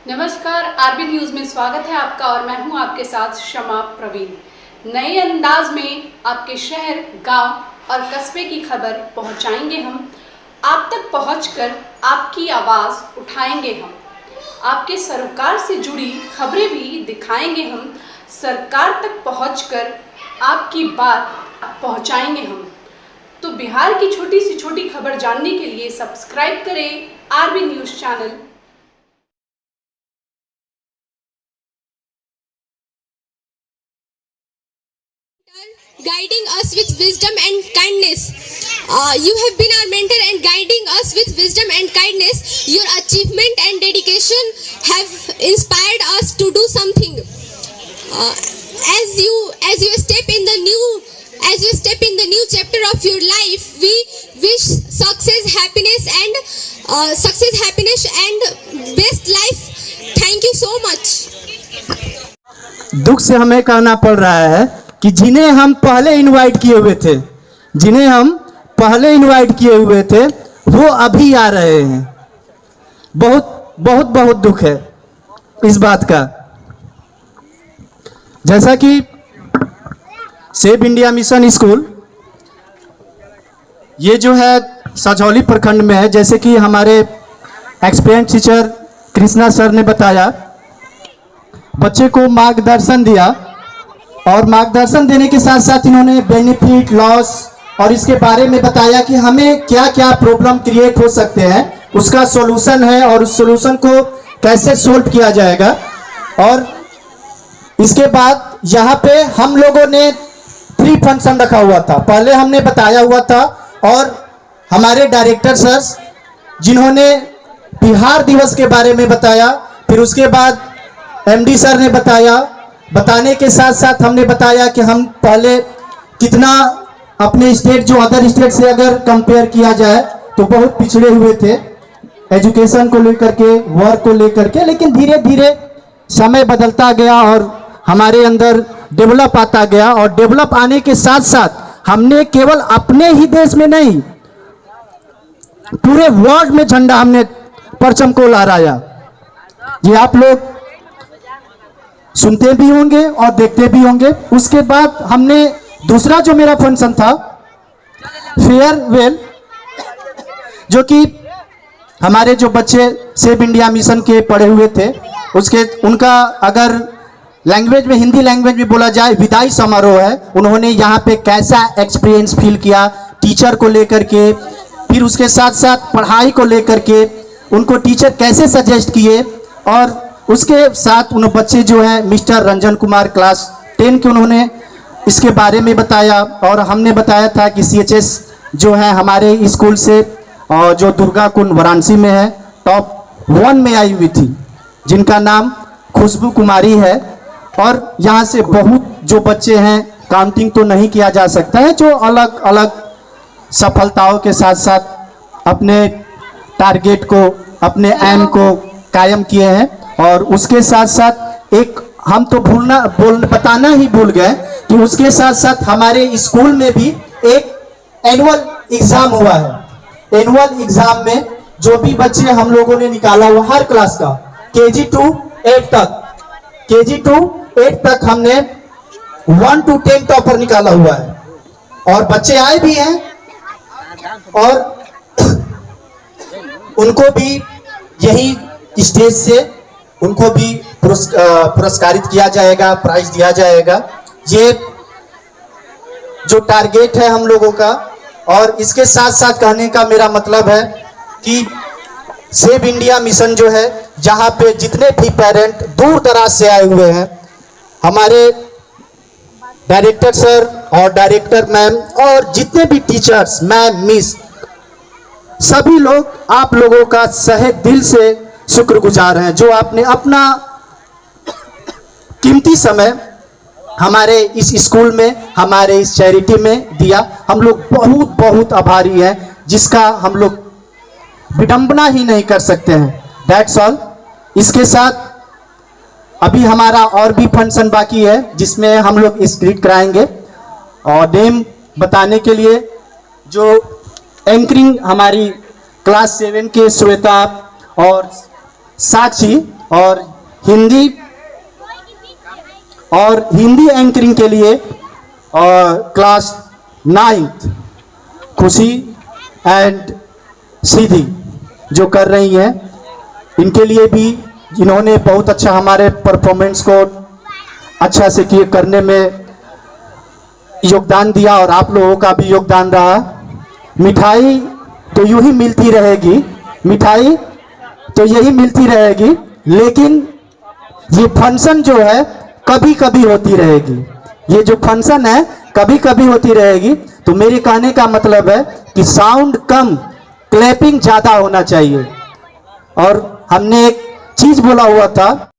नमस्कार, RB news में स्वागत है आपका और मैं हूं आपके साथ शमा प्रवीण। नए अंदाज में आपके शहर, गांव और कस्बे की खबर पहुंचाएंगे हम। आप तक पहुंचकर आपकी आवाज़ उठाएंगे हम। आपके सरोकार से जुड़ी खबरें भी दिखाएंगे हम। सरकार तक पहुंचकर आपकी बात पहुंचाएंगे हम। तो बिहार की छोटी से छोटी खबर जानने के लिए सब्सक्राइब करें RB news channel. Guiding us with wisdom and kindness. You have been our mentor and guiding us with wisdom and kindness. Your achievement and dedication have inspired us to do something. As you step in the new chapter of your life, we wish success, happiness, and best life. Thank you so much. दुख से हमें कहना पड़ रहा है कि जिन्हें हम पहले इनवाइट किए हुए थे वो अभी आ रहे हैं। बहुत दुख है इस बात का। जैसा कि सेव इंडिया मिशन स्कूल ये जो है सजौली प्रखंड में है, जैसे कि हमारे एक्सपीरियंस टीचर कृष्णा सर ने बताया, बच्चे को मार्गदर्शन दिया और मार्गदर्शन देने के साथ साथ इन्होंने बेनिफिट, लॉस और इसके बारे में बताया कि हमें क्या क्या प्रॉब्लम क्रिएट हो सकते हैं, उसका सॉल्यूशन है और उस सॉल्यूशन को कैसे सोल्व किया जाएगा। और इसके बाद यहाँ पे हम लोगों ने 3 फंक्शन रखा हुआ था। पहले हमने बताया हुआ था और हमारे डायरेक्टर सर जिन्होंने बिहार दिवस के बारे में बताया, फिर उसके बाद एमडी सर ने बताने के साथ साथ हमने बताया कि हम पहले कितना अपने स्टेट जो अदर स्टेट से अगर कंपेयर किया जाए तो बहुत पिछड़े हुए थे एजुकेशन को लेकर के, वर्क को लेकर के। लेकिन धीरे धीरे समय बदलता गया और हमारे अंदर डेवलप आता गया और डेवलप आने के साथ साथ हमने केवल अपने ही देश में नहीं, पूरे वर्ल्ड में झंडा हमने परचम को लहराया। ये आप लोग सुनते भी होंगे और देखते भी होंगे। उसके बाद हमने दूसरा जो मेरा फंक्शन था फेयरवेल, जो कि हमारे जो बच्चे सेव इंडिया मिशन के पढ़े हुए थे उनका अगर लैंग्वेज में, हिंदी लैंग्वेज में बोला जाए, विदाई समारोह है। उन्होंने यहाँ पे कैसा एक्सपीरियंस फील किया टीचर को लेकर के, फिर उसके साथ साथ पढ़ाई को लेकर के उनको टीचर कैसे सजेस्ट किए, और उसके साथ उन बच्चे जो हैं मिस्टर रंजन कुमार क्लास 10 के, उन्होंने इसके बारे में बताया। और हमने बताया था कि CHS जो है हमारे स्कूल से और जो दुर्गा कुंड वाराणसी में है टॉप 1 में आई हुई थी, जिनका नाम खुशबू कुमारी है। और यहाँ से बहुत जो बच्चे हैं, काउंटिंग तो नहीं किया जा सकता है, जो अलग अलग सफलताओं के साथ साथ अपने टारगेट को, अपने एम को कायम किए हैं। और उसके साथ साथ एक हम तो बताना ही भूल गए कि उसके साथ साथ हमारे स्कूल में भी एक एनुअल एग्जाम हुआ है। एनुअल एग्जाम में जो भी बच्चे हम लोगों ने निकाला हुआ हर क्लास का, KG to 8 तक हमने 1 to 10 टॉपर निकाला हुआ है। और बच्चे आए भी हैं और उनको भी यही स्टेज से उनको भी पुरस्कारित किया जाएगा, प्राइज दिया जाएगा। ये जो टारगेट है हम लोगों का। और इसके साथ साथ कहने का मेरा मतलब है कि सेव इंडिया मिशन जो है, जहाँ पे जितने भी पेरेंट दूर दराज से आए हुए हैं, हमारे डायरेक्टर सर और डायरेक्टर मैम और जितने भी टीचर्स, मैम, मिस, सभी लोग आप लोगों का सहे दिल से शुक्रगुजार हैं, जो आपने अपना कीमती समय हमारे इस स्कूल में, हमारे इस चैरिटी में दिया। हम लोग बहुत आभारी हैं, जिसका हम लोग विडंबना ही नहीं कर सकते हैं। That's all. इसके साथ अभी हमारा और भी फंक्शन बाकी है, जिसमें हम लोग स्क्रिप्ट कराएंगे। और नेम बताने के लिए जो एंकरिंग हमारी क्लास 7 के श्वेता और साक्षी और हिंदी एंकरिंग के लिए क्लास 9th खुशी एंड सीधी जो कर रही हैं, इनके लिए भी इन्होंने बहुत अच्छा हमारे परफॉर्मेंस को अच्छा से किए करने में योगदान दिया और आप लोगों का भी योगदान रहा। मिठाई तो यूं ही मिलती रहेगी, मिठाई तो यही मिलती रहेगी, लेकिन ये फंक्शन जो है कभी कभी होती रहेगी। ये जो फंक्शन है कभी कभी होती रहेगी। तो मेरे कहने का मतलब है कि साउंड कम, क्लैपिंग ज़्यादा होना चाहिए। और हमने एक चीज़ बोला हुआ था